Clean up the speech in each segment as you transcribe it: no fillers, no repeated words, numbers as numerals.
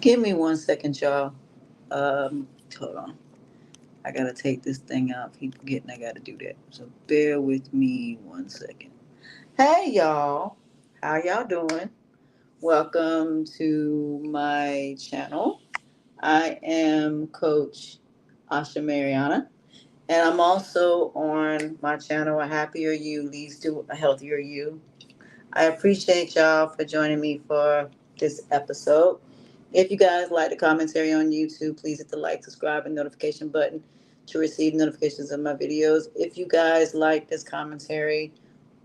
Give me 1 second, y'all. Hold on. I gotta take this thing out. Keep forgetting I gotta do that. So bear with me 1 second. Hey, y'all. How y'all doing? Welcome to my channel. I am Coach Asha Mariana, and I'm also on my channel, A Happier You Leads to a Healthier You. I appreciate y'all for joining me for this episode. If you guys like the commentary on YouTube, please hit the like, subscribe, and notification button to receive notifications of my videos. If you guys like this commentary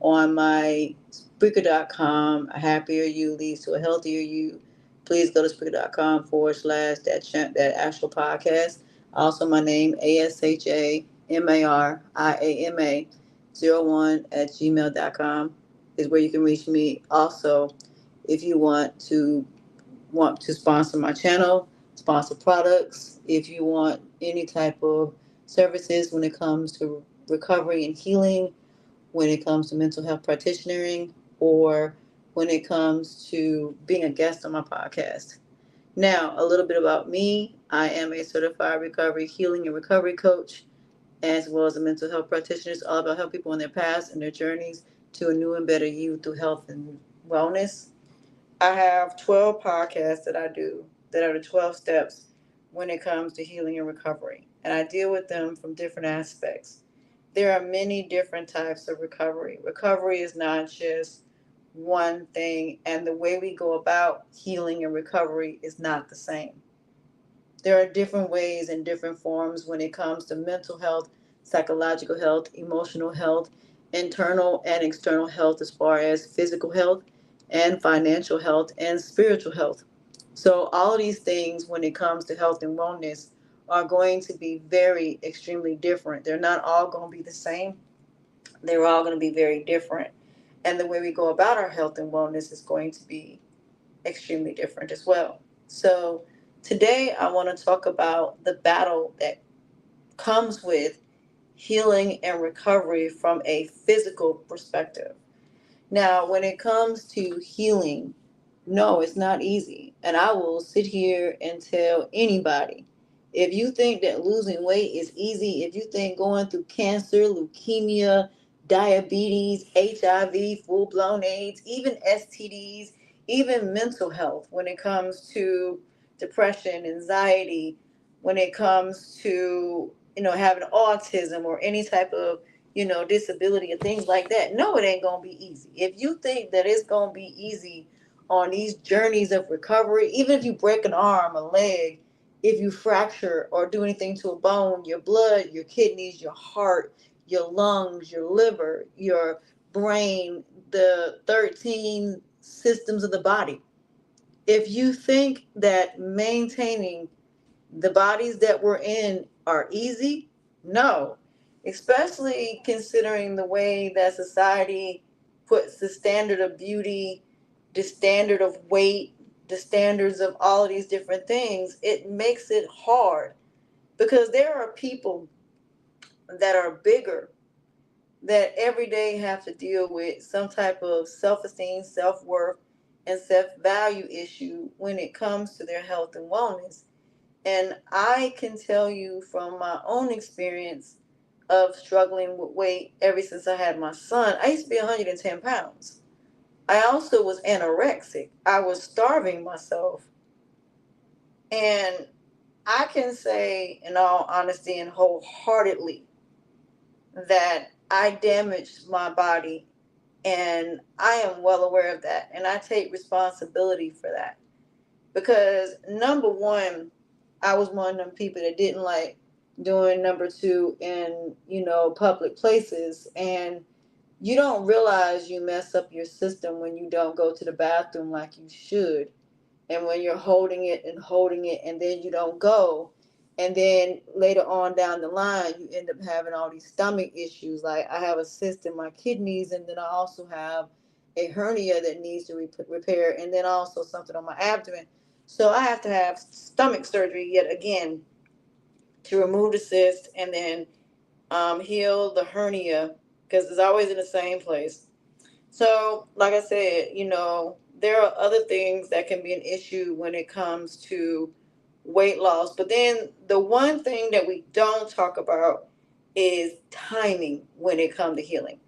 on my Spreaker.com, A Happier You Leads to a Healthier You, please go to Spreaker.com / that actual podcast. Also, my name, ASHAMARIAMA01 at gmail.com is where you can reach me. Also, if you want to sponsor my channel, sponsor products, if you want any type of services when it comes to recovery and healing, when it comes to mental health practitionering, or when it comes to being a guest on my podcast. Now, a little bit about me. I am a certified recovery, healing, and recovery coach, as well as a mental health practitioner. It's all about helping people in their past and their journeys to a new and better you through health and wellness. I have 12 podcasts that I do that are the 12 steps when it comes to healing and recovery. And I deal with them from different aspects. There are many different types of recovery. Recovery is not just one thing, and the way we go about healing and recovery is not the same. There are different ways and different forms when it comes to mental health, psychological health, emotional health, internal and external health, as far as physical health and financial health and spiritual health. So, all of these things, when it comes to health and wellness, are going to be very extremely different. They're not all going to be the same, they're all going to be very different. And the way we go about our health and wellness is going to be extremely different as well. So, today I want to talk about the battle that comes with healing and recovery from a physical perspective. Now, when it comes to healing, no, it's not easy. And I will sit here and tell anybody, if you think that losing weight is easy, if you think going through cancer, leukemia, diabetes, HIV, full blown AIDS, even STDs, even mental health, when it comes to depression, anxiety, when it comes to, having autism or any type of, disability and things like that. No, it ain't going to be easy. If you think that it's going to be easy on these journeys of recovery, even if you break an arm, a leg, if you fracture or do anything to a bone, your blood, your kidneys, your heart, your lungs, your liver, your brain, the 13 systems of the body. If you think that maintaining the bodies that we're in are easy, no. Especially considering the way that society puts the standard of beauty, the standard of weight, the standards of all of these different things, it makes it hard because there are people that are bigger that every day have to deal with some type of self-esteem, self-worth, and self-value issue when it comes to their health and wellness. And I can tell you from my own experience of struggling with weight ever since I had my son, I used to be 110 pounds. I also was anorexic. I was starving myself. And I can say, in all honesty and wholeheartedly, that I damaged my body. And I am well aware of that. And I take responsibility for that. Because number one, I was one of them people that didn't like doing number two in, public places. And you don't realize you mess up your system when you don't go to the bathroom like you should. And when you're holding it and then you don't go. And then later on down the line, you end up having all these stomach issues. Like I have a cyst in my kidneys, and then I also have a hernia that needs to repair, and then also something on my abdomen. So I have to have stomach surgery yet again to remove the cyst and then heal the hernia because it's always in the same place. So, like I said, there are other things that can be an issue when it comes to weight loss. But then the one thing that we don't talk about is timing when it comes to healing.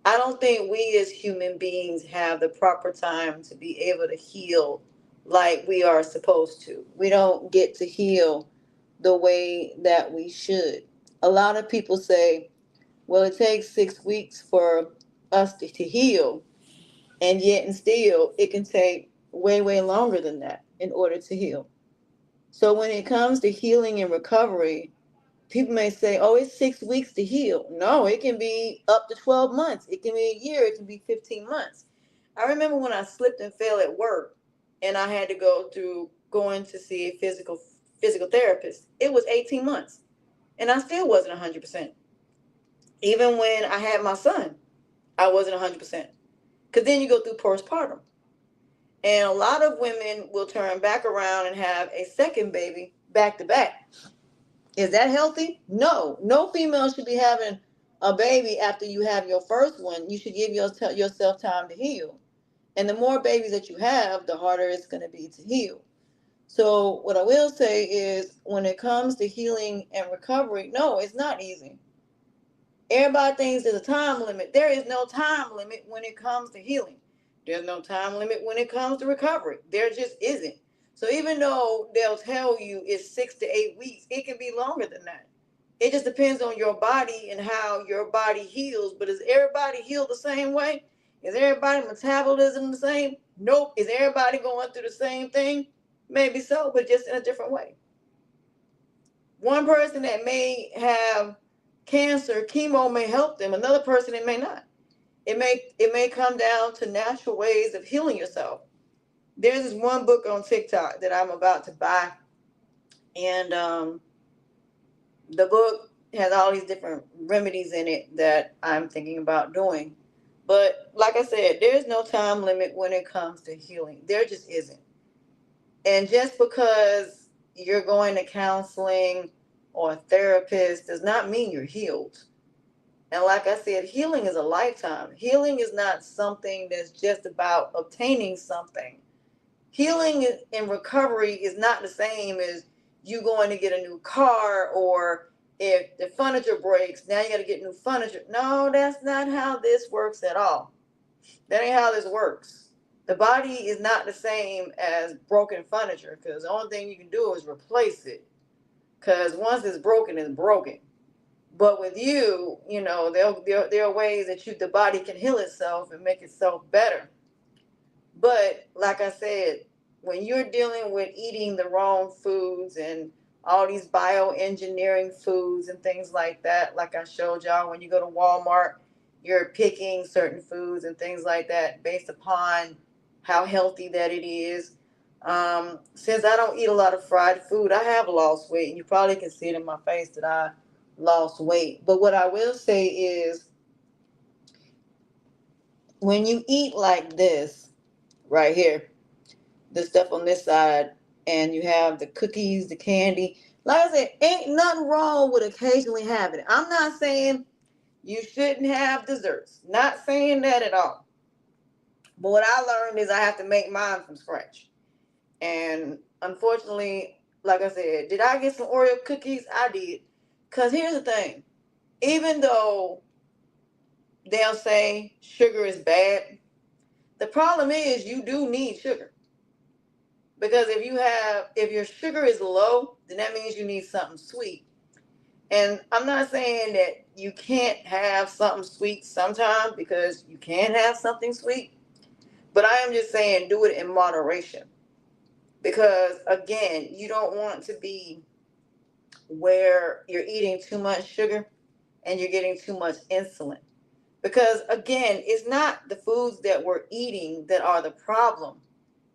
I don't think we as human beings have the proper time to be able to heal like we are supposed to. We don't get to heal the way that we should. A lot of people say, well, it takes 6 weeks for us to heal, and yet and still it can take way, way longer than that in order to heal. So when it comes to healing and recovery, people may say, oh, it's 6 weeks to heal. No, it can be up to 12 months. It can be a year. It can be 15 months. I remember when I slipped and fell at work and I had to go through going to see a physical therapist. It was 18 months and I still wasn't 100%. Even when I had my son, I wasn't 100%. Because then you go through postpartum. And a lot of women will turn back around and have a second baby back to back. Is that healthy? No. No female should be having a baby after you have your first one. You should give yourself time to heal. And the more babies that you have, the harder it's going to be to heal. So, what I will say is when it comes to healing and recovery, no, it's not easy. Everybody thinks there's a time limit. There is no time limit when it comes to healing. There's no time limit when it comes to recovery. There just isn't. So even though they'll tell you it's 6 to 8 weeks, it can be longer than that. It just depends on your body and how your body heals. But is everybody healed the same way? Is everybody metabolism the same? Nope. Is everybody going through the same thing? Maybe so, but just in a different way. One person that may have cancer, chemo may help them. Another person, it may not. It may come down to natural ways of healing yourself. There's this one book on TikTok that I'm about to buy, and the book has all these different remedies in it that I'm thinking about doing. But like I said, there's no time limit when it comes to healing. There just isn't. And just because you're going to counseling or a therapist does not mean you're healed. And like I said, healing is a lifetime. Healing is not something that's just about obtaining something. Healing and recovery is not the same as you going to get a new car, or if the furniture breaks, now you got to get new furniture. No, that's not how this works at all. That ain't how this works. The body is not the same as broken furniture, because the only thing you can do is replace it. Because once it's broken, it's broken. But with you, there are ways that the body can heal itself and make itself better. But like I said, when you're dealing with eating the wrong foods and all these bioengineering foods and things like that, like I showed y'all, when you go to Walmart, you're picking certain foods and things like that based upon how healthy that it is. Since I don't eat a lot of fried food, I have lost weight, and you probably can see it in my face that I lost weight. But what I will say is, when you eat like this right here, the stuff on this side, and you have the cookies, the candy, like I said, ain't nothing wrong with occasionally having it. I'm not saying you shouldn't have desserts. Not saying that at all. But what I learned is I have to make mine from scratch. And unfortunately, like I said, did I get some Oreo cookies? I did. Because here's the thing. Even though they'll say sugar is bad, the problem is you do need sugar. Because if your sugar is low, then that means you need something sweet. And I'm not saying that you can't have something sweet sometimes, because you can have something sweet. But I am just saying do it in moderation. Because again, you don't want to be where you're eating too much sugar and you're getting too much insulin. Because again, it's not the foods that we're eating that are the problem.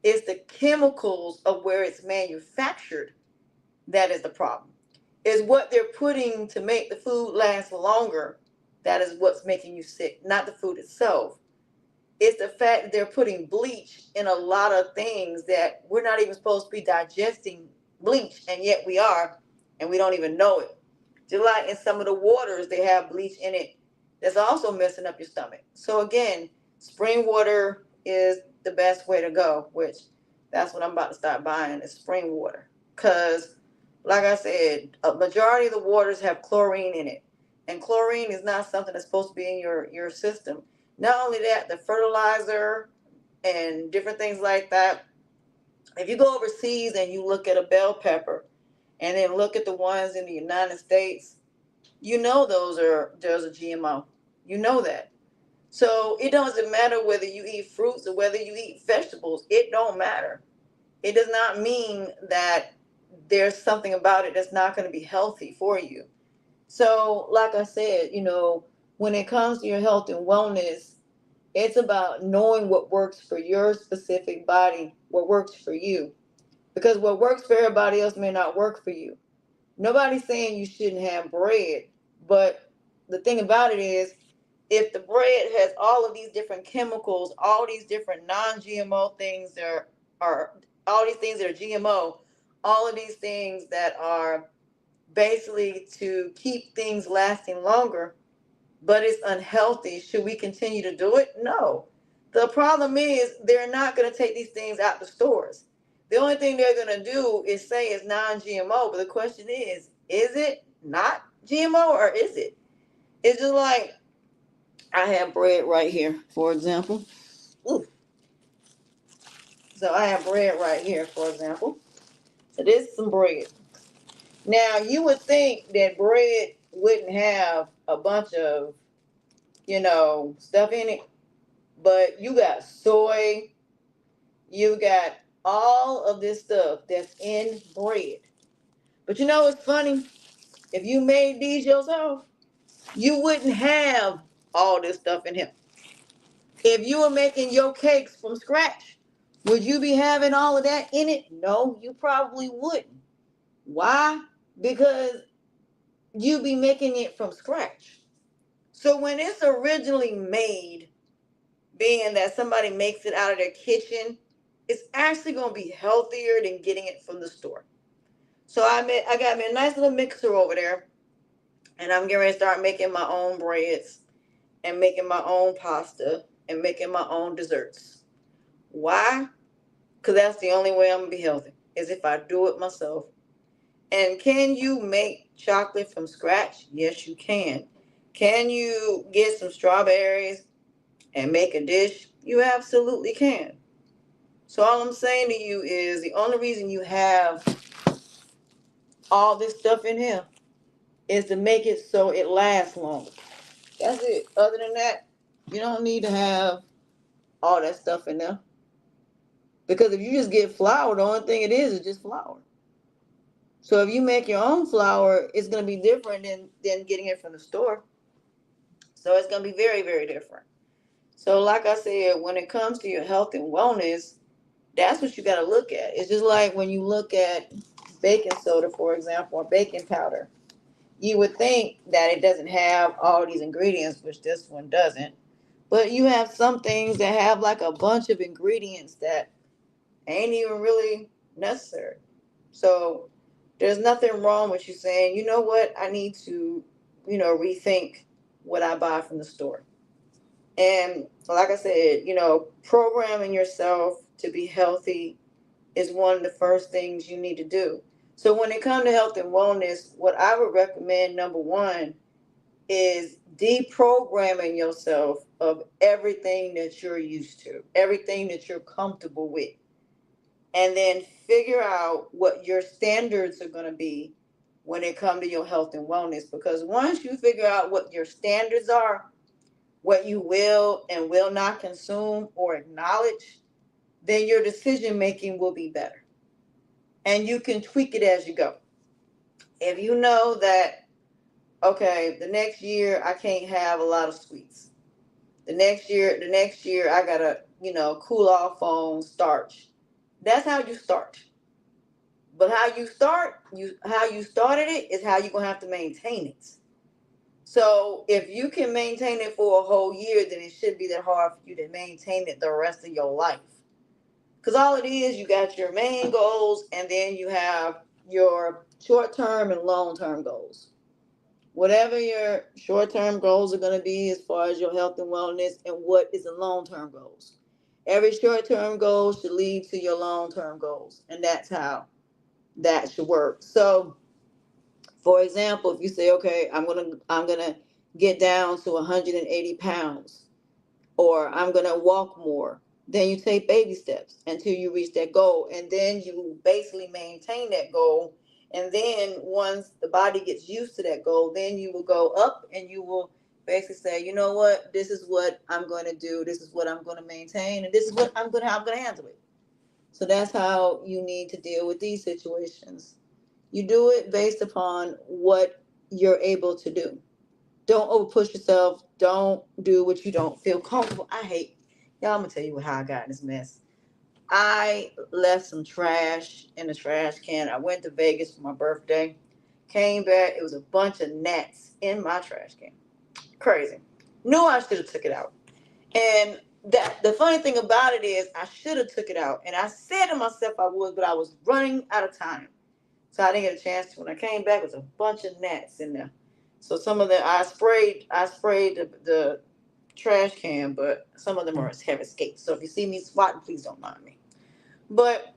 It's the chemicals of where it's manufactured that is the problem. It's what they're putting to make the food last longer that is what's making you sick, not the food itself. It's the fact that they're putting bleach in a lot of things that we're not even supposed to be digesting bleach, and yet we are, and we don't even know it. Just like in some of the waters, they have bleach in it that's also messing up your stomach. So again, spring water is the best way to go, which that's what I'm about to start buying is spring water. Because, like I said, a majority of the waters have chlorine in it. And chlorine is not something that's supposed to be in your system. Not only that, the fertilizer and different things like that. If you go overseas and you look at a bell pepper and then look at the ones in the United States, you know there's a GMO. You know that. So it doesn't matter whether you eat fruits or whether you eat vegetables. It don't matter. It does not mean that there's something about it that's not going to be healthy for you. So, like I said, when it comes to your health and wellness, it's about knowing what works for your specific body, what works for you. Because what works for everybody else may not work for you. Nobody's saying you shouldn't have bread, but the thing about it is, if the bread has all of these different chemicals, all these different non-GMO things are all these things that are GMO, all of these things that are basically to keep things lasting longer, but it's unhealthy. Should we continue to do it? No. The problem is they're not going to take these things out the stores. The only thing they're going to do is say it's non-GMO, but the question is it not GMO or is it? It's just like I have bread right here, for example. Ooh. So I have bread right here, for example. So this is some bread. Now you would think that bread wouldn't have a bunch of, stuff in it, but you got soy, you got all of this stuff that's in bread. But it's funny, if you made these yourself, you wouldn't have all this stuff in here. If you were making your cakes from scratch, would you be having all of that in it? No, you probably wouldn't. Why? Because you be making it from scratch. So when it's originally made, being that somebody makes it out of their kitchen, it's actually going to be healthier than getting it from the store. So I got me a nice little mixer over there, and I'm getting ready to start making my own breads and making my own pasta and making my own desserts. Why? Because that's the only way I'm going to be healthy, is if I do it myself. And can you make chocolate from scratch? Yes, you can. Can you get some strawberries and make a dish? You absolutely can. So all I'm saying to you is the only reason you have all this stuff in here is to make it so it lasts longer. That's it. Other than that, you don't need to have all that stuff in there. Because if you just get flour, the only thing it is just flour. So if you make your own flour, it's going to be different than getting it from the store. So it's going to be very, very different. So like I said, when it comes to your health and wellness, that's what you got to look at. It's just like when you look at baking soda, for example, or baking powder. You would think that it doesn't have all these ingredients, which this one doesn't. But you have some things that have like a bunch of ingredients that ain't even really necessary. So there's nothing wrong with you saying, you know what, I need to, rethink what I buy from the store. And like I said, programming yourself to be healthy is one of the first things you need to do. So when it comes to health and wellness, what I would recommend, number one, is deprogramming yourself of everything that you're used to, everything that you're comfortable with. And then figure out what your standards are going to be when it comes to your health and wellness. Because once you figure out what your standards are, what you will and will not consume or acknowledge, then your decision making will be better. And you can tweak it as you go. If you know that, okay, the next year I can't have a lot of sweets. The next year I gotta, cool off on starch. That's how you start. But how you started it is how you're gonna have to maintain it. So if you can maintain it for a whole year, then it shouldn't be that hard for you to maintain it the rest of your life. Because all it is, you got your main goals, and then you have your short-term and long-term goals. Whatever your short-term goals are going to be as far as your health and wellness, and what is the long-term goals. Every short-term goal should lead to your long-term goals, and that's how that should work. So, for example, if you say, okay, I'm gonna get down to 180 pounds, or I'm going to walk more. Then you take baby steps until you reach that goal. And then you basically maintain that goal. And then once the body gets used to that goal, then you will go up and you will basically say, you know what, this is what I'm going to do. This is what I'm going to maintain. And this is what I'm going to handle it. So that's how you need to deal with these situations. You do it based upon what you're able to do. Don't overpush yourself. Don't do what you don't feel comfortable. I hate y'all. I'm gonna tell you how I got in this mess. I left some trash in the trash can. I went to Vegas for my birthday. Came back. It was a bunch of gnats in my trash can. Crazy. Knew I should have took it out. And that the funny thing about it is I should have took it out. And I said to myself I would, but I was running out of time. So I didn't get a chance to. When I came back, it was a bunch of gnats in there. So some of them I sprayed the trash can, but some of them have escaped. So if you see me swatting, please don't mind me. But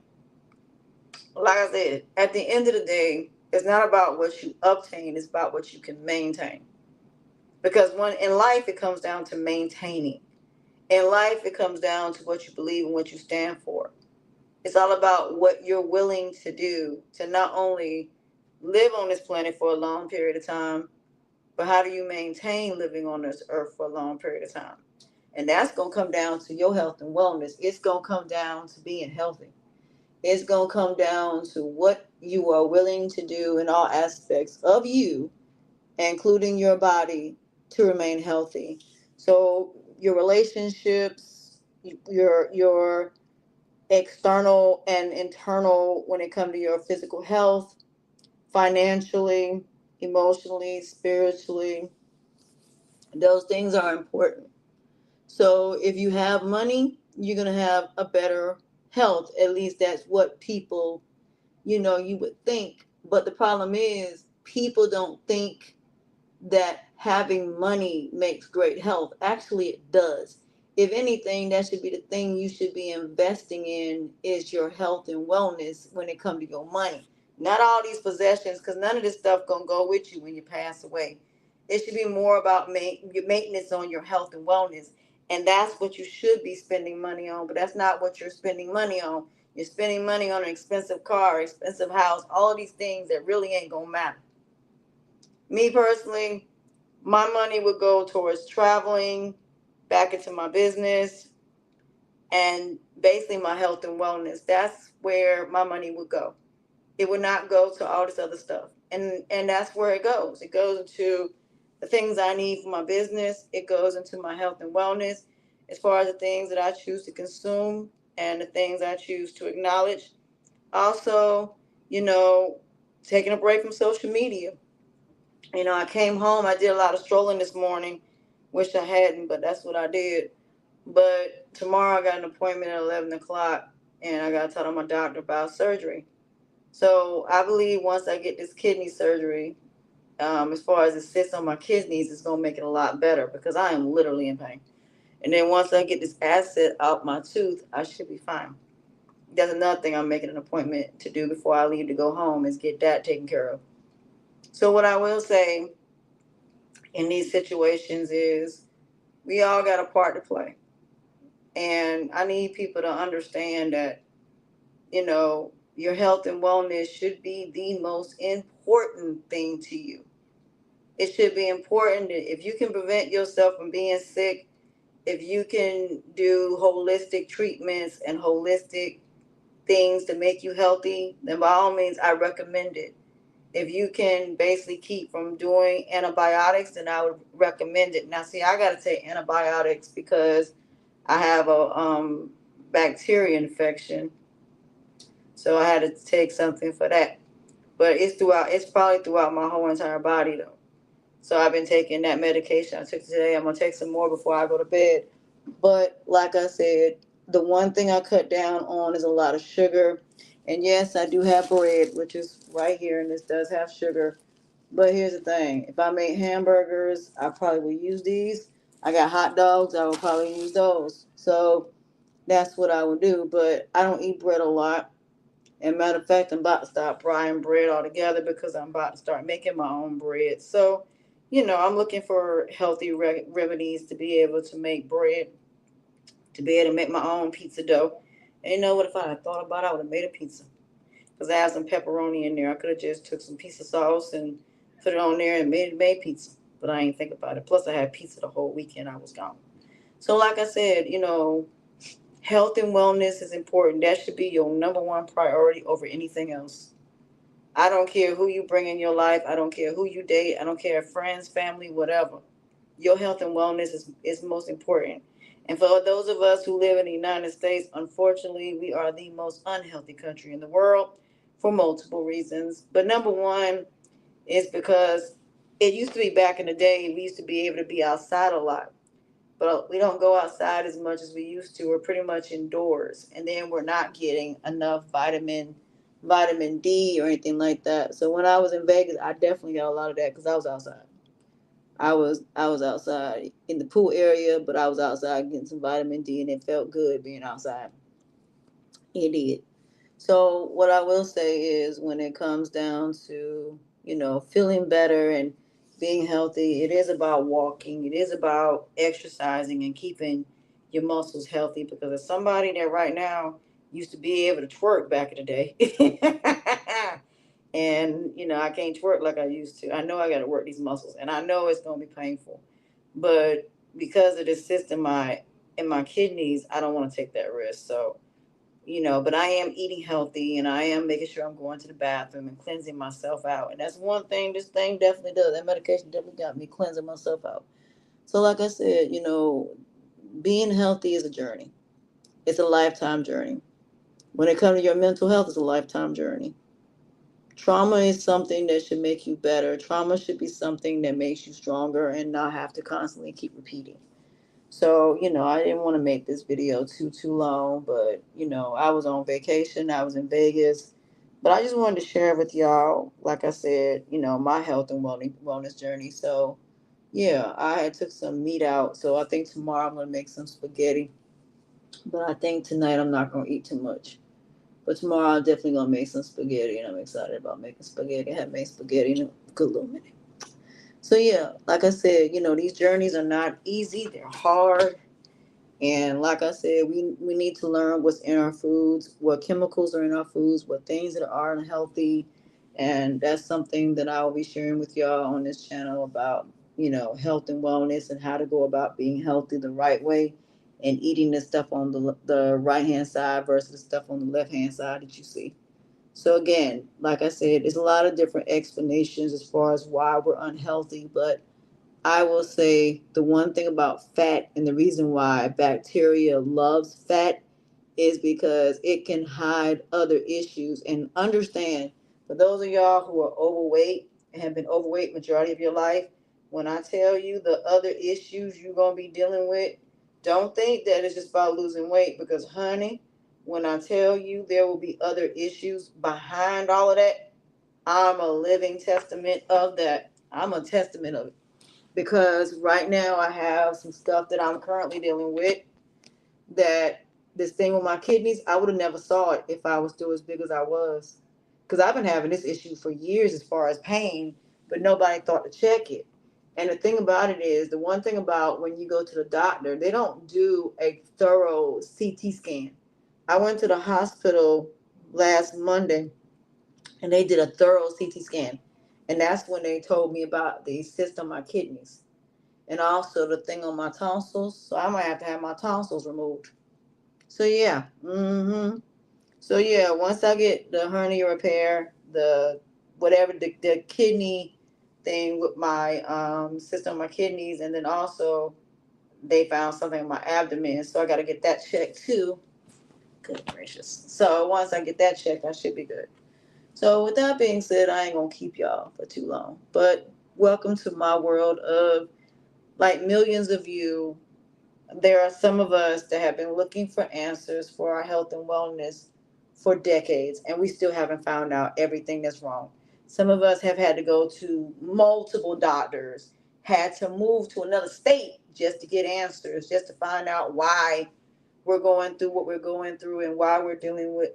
like I said, at the end of the day, it's not about what you obtain, it's about what you can maintain. Because when in life it comes down to maintaining. In life it comes down to what you believe and what you stand for. It's all about what you're willing to do to not only live on this planet for a long period of time, but how do you maintain living on this earth for a long period of time? And that's going to come down to your health and wellness. It's going to come down to being healthy. It's going to come down to what you are willing to do in all aspects of you, including your body, to remain healthy. So your relationships, your external and internal when it comes to your physical health, financially, emotionally, spiritually, those things are important. So if you have money, you're going to have a better health. At least that's what people, you would think. But the problem is people don't think that having money makes great health. Actually, it does. If anything, that should be the thing you should be investing in is your health and wellness when it comes to your money. Not all these possessions, because none of this stuff gonna go with you when you pass away. It should be more about your maintenance on your health and wellness, and that's what you should be spending money on. But that's not what you're spending money on. You're spending money on an expensive car, expensive house, all of these things that really ain't gonna matter. Me personally, my money would go towards traveling, back into my business, and basically my health and wellness. That's where my money would go. It would not go to all this other stuff. And that's where it goes. It goes into the things I need for my business. It goes into my health and wellness as far as the things that I choose to consume and the things I choose to acknowledge. Also, you know, taking a break from social media. I came home. I did a lot of strolling this morning. Wish I hadn't, but that's what I did. But tomorrow I got an appointment at 11 o'clock, and I got to tell my doctor about surgery. So I believe once I get this kidney surgery, as far as it sits on my kidneys, it's going to make it a lot better because I am literally in pain. And then once I get this acid out my tooth, I should be fine. That's another thing I'm making an appointment to do before I leave to go home is get that taken care of. So what I will say in these situations is we all got a part to play. And I need people to understand that, your health and wellness should be the most important thing to you. It should be important that if you can prevent yourself from being sick, if you can do holistic treatments and holistic things to make you healthy, then by all means, I recommend it. If you can basically keep from doing antibiotics, then I would recommend it. Now, see, I got to take antibiotics because I have a bacteria infection, so I had to take something for that. But it's probably throughout my whole entire body though. So I've been taking that medication I took today. I'm gonna take some more before I go to bed. But like I said, the one thing I cut down on is a lot of sugar. And yes, I do have bread, which is right here, and this does have sugar. But here's the thing: if I make hamburgers, I probably will use these. I got hot dogs, I will probably use those. So that's what I would do. But I don't eat bread a lot. And matter of fact, I'm about to stop frying bread altogether because I'm about to start making my own bread. So, I'm looking for healthy remedies to be able to make bread, to be able to make my own pizza dough. And you know what? If I had thought about it, I would have made a pizza because I have some pepperoni in there. I could have just took some pizza sauce and put it on there and made pizza. But I ain't think about it. Plus, I had pizza the whole weekend I was gone. So, like I said, health and wellness is important. That should be your number one priority over anything else. I don't care who you bring in your life. I don't care who you date. I don't care if friends, family, whatever. Your health and wellness is most important. And for those of us who live in the United States, unfortunately, we are the most unhealthy country in the world for multiple reasons. But number one is because it used to be back in the day, we used to be able to be outside a lot. But we don't go outside as much as we used to. We're pretty much indoors. And then we're not getting enough vitamin D or anything like that. So when I was in Vegas, I definitely got a lot of that because I was outside. I was outside in the pool area, but I was outside getting some vitamin D, and it felt good being outside. It did. So what I will say is, when it comes down to feeling better and being healthy, it is about walking. It is about exercising and keeping your muscles healthy. Because as somebody that right now used to be able to twerk back in the day, and I can't twerk like I used to. I know I got to work these muscles, and I know it's gonna be painful, but because of the cyst in my kidneys, I don't want to take that risk. So but I am eating healthy and I am making sure I'm going to the bathroom and cleansing myself out. And that's one thing this thing definitely does. That medication definitely got me cleansing myself out. So, like I said, being healthy is a journey, it's a lifetime journey. When it comes to your mental health, it's a lifetime journey. Trauma is something that should make you better. Trauma should be something that makes you stronger and not have to constantly keep repeating. So, I didn't want to make this video too long, but I was on vacation. I was in Vegas. But I just wanted to share with y'all, like I said, my health and wellness journey. So, yeah, I had took some meat out. So I think tomorrow I'm going to make some spaghetti. But I think tonight I'm not going to eat too much. But tomorrow I'm definitely going to make some spaghetti, and I'm excited about making spaghetti. I haven't made spaghetti in a good little minute. So, yeah, like I said, these journeys are not easy. They're hard. And like I said, we need to learn what's in our foods, what chemicals are in our foods, what things that are unhealthy. And that's something that I will be sharing with y'all on this channel about, health and wellness and how to go about being healthy the right way and eating the stuff on the right hand side versus the stuff on the left hand side that you see. So again, like I said, there's a lot of different explanations as far as why we're unhealthy, but I will say the one thing about fat and the reason why bacteria loves fat is because it can hide other issues. And understand, for those of y'all who are overweight and have been overweight majority of your life, when I tell you the other issues you're going to be dealing with, don't think that it's just about losing weight because, honey, when I tell you there will be other issues behind all of that, I'm a living testament of that. I'm a testament of it because right now I have some stuff that I'm currently dealing with that this thing with my kidneys, I would have never saw it if I was still as big as I was. Because I've been having this issue for years as far as pain, but nobody thought to check it. And the thing about it is, the one thing about when you go to the doctor, they don't do a thorough CT scan. I went to the hospital last Monday and they did a thorough CT scan. And that's when they told me about the cyst on my kidneys and also the thing on my tonsils. So I might have to have my tonsils removed. So yeah, So yeah, once I get the hernia repair, the whatever the kidney thing with my cyst on my kidneys, and then also they found something in my abdomen, so I got to get that checked too. Good gracious! So once I get that checked, I should be good. So with that being said, I ain't gonna keep y'all for too long. But welcome to my world of like millions of you. There are some of us that have been looking for answers for our health and wellness for decades, and we still haven't found out everything that's wrong. Some of us have had to go to multiple doctors, had to move to another state just to get answers, just to find out why we're going through what we're going through and why we're dealing with,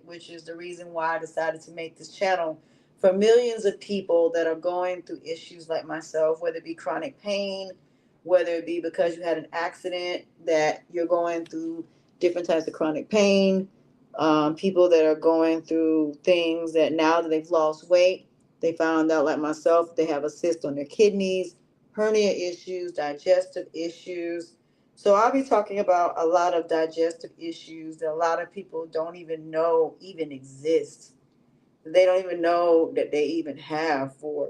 which is the reason why I decided to make this channel for millions of people that are going through issues like myself, whether it be chronic pain, whether it be because you had an accident that you're going through different types of chronic pain, people that are going through things that now that they've lost weight, they found out, like myself, they have a cyst on their kidneys, hernia issues, digestive issues. So I'll be talking about a lot of digestive issues that a lot of people don't even know even exist. They don't even know that they even have, for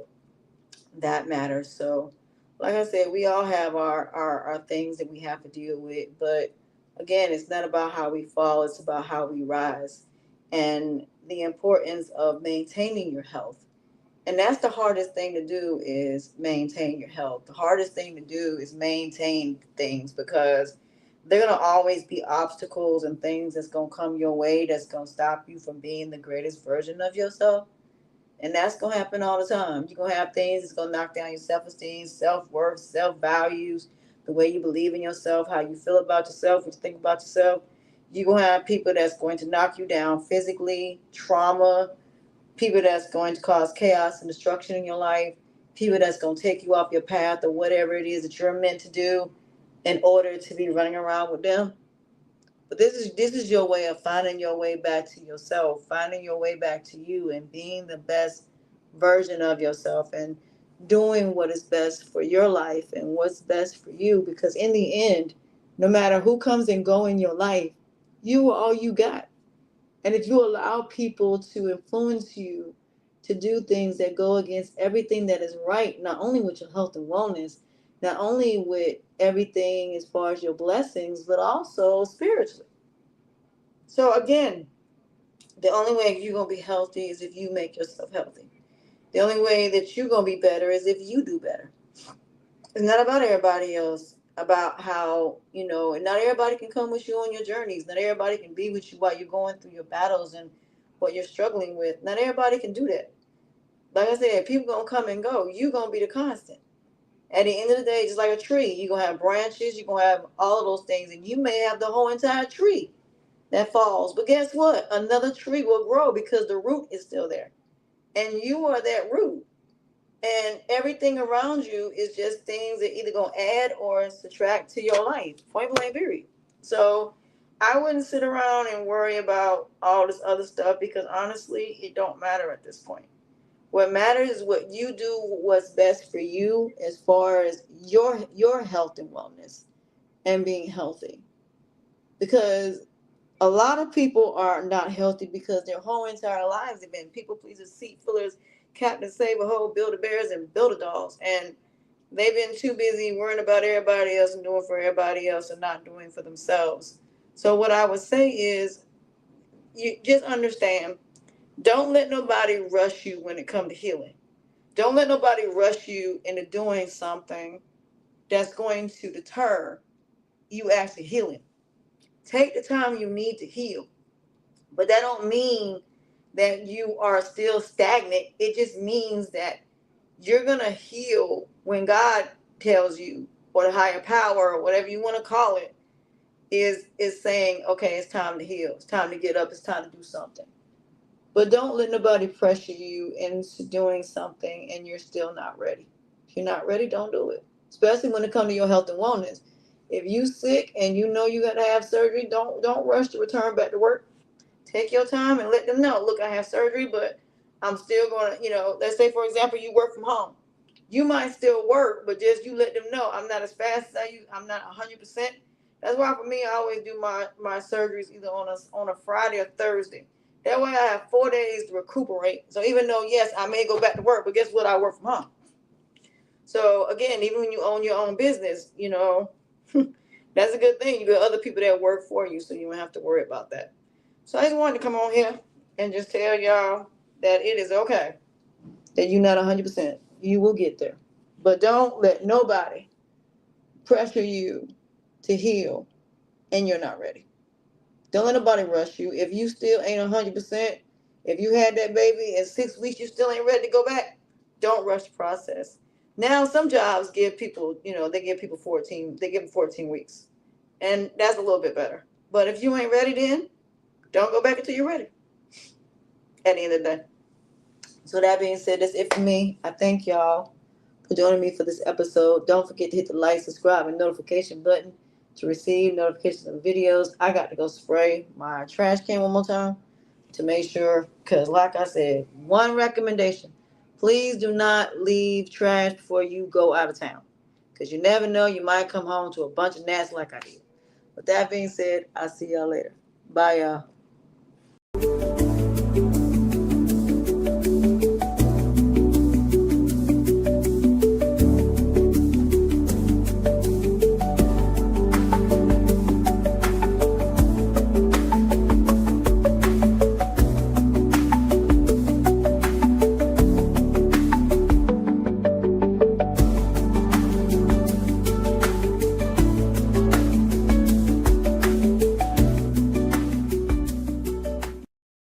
that matter. So, like I said, we all have our things that we have to deal with. But again, it's not about how we fall, it's about how we rise. And the importance of maintaining your health. And that's the hardest thing to do, is maintain your health. The hardest thing to do is maintain things, because there are going to always be obstacles and things that's going to come your way that's going to stop you from being the greatest version of yourself. And that's going to happen all the time. You're going to have things that's going to knock down your self-esteem, self-worth, self-values, the way you believe in yourself, how you feel about yourself, what you think about yourself. You're going to have people that's going to knock you down physically, trauma, people that's going to cause chaos and destruction in your life, people that's going to take you off your path or whatever it is that you're meant to do in order to be running around with them. But this is your way of finding your way back to yourself, finding your way back to you, and being the best version of yourself, and doing what is best for your life and what's best for you. Because in the end, no matter who comes and go in your life, you are all you got. And if you allow people to influence you to do things that go against everything that is right, not only with your health and wellness, not only with everything as far as your blessings, but also spiritually. So again, the only way you're gonna be healthy is if you make yourself healthy. The only way that you're gonna be better is if you do better. It's not about everybody else. About how, and not everybody can come with you on your journeys. Not everybody can be with you while you're going through your battles and what you're struggling with. Not everybody can do that. Like I said, people gonna come and go. You gonna be the constant. At the end of the day, just like a tree, you're gonna have branches, you're gonna have all of those things, and you may have the whole entire tree that falls. But guess what? Another tree will grow because the root is still there. And you are that root. And everything around you is just things that either gonna add or subtract to your life. Point blank period. So I wouldn't sit around and worry about all this other stuff, because honestly, it don't matter at this point. What matters is what you do, what's best for you as far as your health and wellness and being healthy. Because a lot of people are not healthy because their whole entire lives have been people pleasers, seat fillers, Captain Save a Hole, Build a Bears, and Build a Dolls. And they've been too busy worrying about everybody else and doing for everybody else and not doing for themselves. So what I would say is, you just understand, don't let nobody rush you when it comes to healing. Don't let nobody rush you into doing something that's going to deter you actually healing. Take the time you need to heal. But that don't mean that you are still stagnant. It just means that you're gonna heal when God tells you, or the higher power, or whatever you want to call it, is saying, okay, it's time to heal. It's time to get up. It's time to do something. But don't let nobody pressure you into doing something and you're still not ready. If you're not ready, don't do it. Especially when it comes to your health and wellness. If you sick and you know you gotta have surgery, don't rush to return back to work. Take your time and let them know, look, I have surgery, but I'm still going to, let's say, for example, you work from home. You might still work, but just you let them know, I'm not as fast as I use. I'm not 100%. That's why for me, I always do my surgeries either on a Friday or Thursday. That way I have 4 days to recuperate. So even though, yes, I may go back to work, but guess what? I work from home. So again, even when you own your own business, that's a good thing. You got other people that work for you, so you don't have to worry about that. So I just wanted to come on here and just tell y'all that it is okay that you're not 100%. You will get there. But don't let nobody pressure you to heal and you're not ready. Don't let nobody rush you. If you still ain't 100%, if you had that baby in 6 weeks, you still ain't ready to go back, don't rush the process. Now, some jobs give people, they give people 14 weeks. And that's a little bit better. But if you ain't ready, then don't go back until you're ready at the end of the day. So that being said, that's it for me. I thank y'all for joining me for this episode. Don't forget to hit the like, subscribe, and notification button to receive notifications of videos. I got to go spray my trash can one more time to make sure, because like I said, one recommendation, please do not leave trash before you go out of town, because you never know, you might come home to a bunch of gnats like I did. With that being said, I'll see y'all later. Bye, y'all.